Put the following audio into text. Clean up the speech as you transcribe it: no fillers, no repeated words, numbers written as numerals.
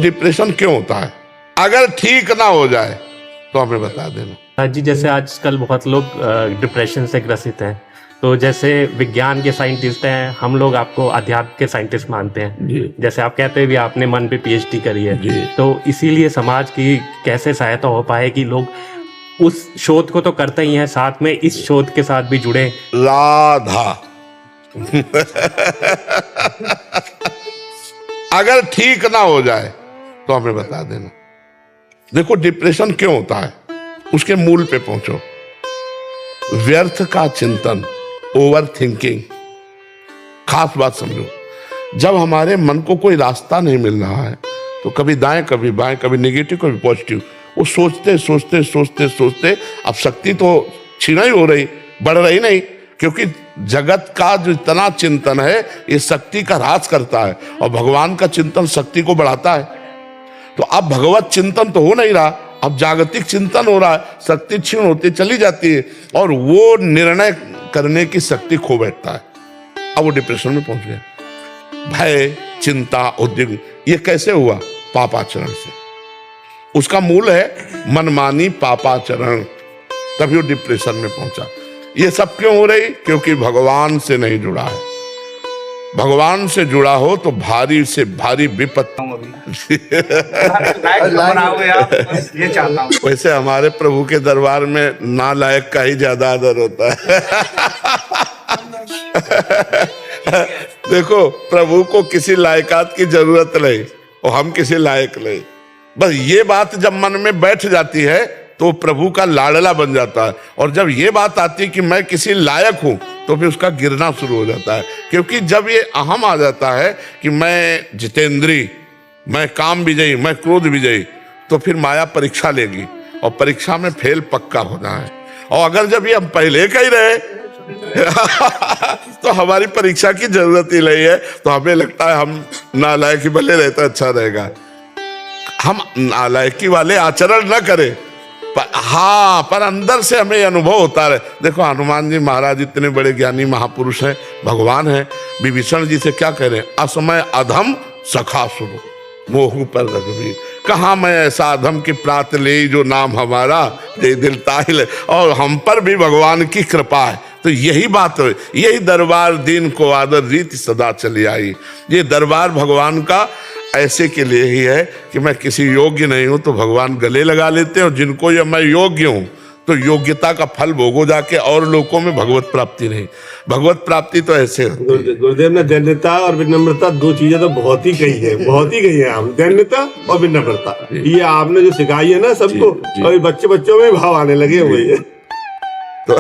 Depression क्यों होता है, अगर ठीक ना हो जाए तो हमें बता देना। हाँ जी, जैसे आजकल बहुत लोग डिप्रेशन से ग्रसित हैं, तो जैसे विज्ञान के साइंटिस्ट हैं, हम लोग आपको अध्यात्म के साइंटिस्ट मानते हैं जी। जैसे आप कहते हैं भी आपने मन पे पीएचडी करी है जी। तो इसीलिए समाज की कैसे सहायता हो पाए कि लोग उस शोध को तो करते ही हैं, साथ में इस शोध के साथ भी जुड़े। राधा अगर ठीक ना हो जाए तो हमें बता देना। देखो डिप्रेशन क्यों होता है, उसके मूल पे पहुंचो। व्यर्थ का चिंतन, ओवर थिंकिंग। खास बात समझो, जब हमारे मन को कोई रास्ता नहीं मिल रहा है तो कभी दाएं कभी बाएं, कभी नेगेटिव कभी पॉजिटिव, वो सोचते सोचते सोचते सोचते अब शक्ति तो छीना ही हो रही, बढ़ रही नहीं, क्योंकि जगत का जो इतना चिंतन है ये शक्ति का ह्रास करता है और भगवान का चिंतन शक्ति को बढ़ाता है। तो अब भगवत चिंतन तो हो नहीं रहा, अब जागतिक चिंतन हो रहा है, शक्ति क्षीण होती चली जाती है और वो निर्णय करने की शक्ति खो बैठता है। अब वो डिप्रेशन में पहुंच गया। भय, चिंता, उद्विग्न, ये कैसे हुआ? पापाचरण से। उसका मूल है मनमानी पापाचरण, तभी वो डिप्रेशन में पहुंचा। ये सब क्यों हो रही? क्योंकि भगवान से नहीं जुड़ा है। भगवान से जुड़ा हो तो भारी से भारी विपत्ति। ये चाहता हूँ। वैसे हमारे प्रभु के दरबार में नालायक का ही ज्यादा आदर होता है। देखो प्रभु को किसी लायकात की जरूरत नहीं और हम किसी लायक नहीं। बस ये बात जब मन में बैठ जाती है तो प्रभु का लाडला बन जाता है, और जब ये बात आती है कि मैं किसी लायक हूं तो फिर उसका गिरना शुरू हो जाता है। क्योंकि जब ये अहम आ जाता है कि मैं जितेंद्री, मैं काम विजयी, मैं क्रोध विजयी, तो फिर माया परीक्षा लेगी और परीक्षा में फेल पक्का होना है। और अगर जब ये हम पहले का ही रहे तो हमारी परीक्षा की जरूरत ही नहीं है, तो हमें लगता है हम नालायकी भले रहते अच्छा रहेगा। हम नालायकी वाले आचरण न करें, पर अंदर से हमें अनुभव होता रहे। देखो हनुमान जी महाराज इतने बड़े ज्ञानी महापुरुष हैं, भगवान हैं, विभीषण जी से क्या कह रहे हैं? असमय अधम सखा सुनो मोहू पर रघुवीर, कहाँ मैं ऐसा अधम की प्रात ले जो नाम हमारा दे दिल ताहिल। और हम पर भी भगवान की कृपा है। तो यही बात है, यही दरबार दीन को आदर रीति सदा चली आई। ये दरबार भगवान का ऐसे के लिए ही है कि मैं किसी योग्य नहीं हूं तो भगवान गले लगा लेते हैं, और जिनको ये मैं योग्य हूं तो योग्यता का फल भोगो जाके, और लोगों में भगवत प्राप्ति नहीं। भगवत प्राप्ति तो ऐसे होती है। गुरुदेव ने दैन्यता और विनम्रता दो चीजें तो बहुत ही कही है, बहुत ही कही है। हम दैन्यता और विनम्रता, ये आपने जो सिखाई है ना सबको, और बच्चों में भाव आने लगे हुए हैं। तो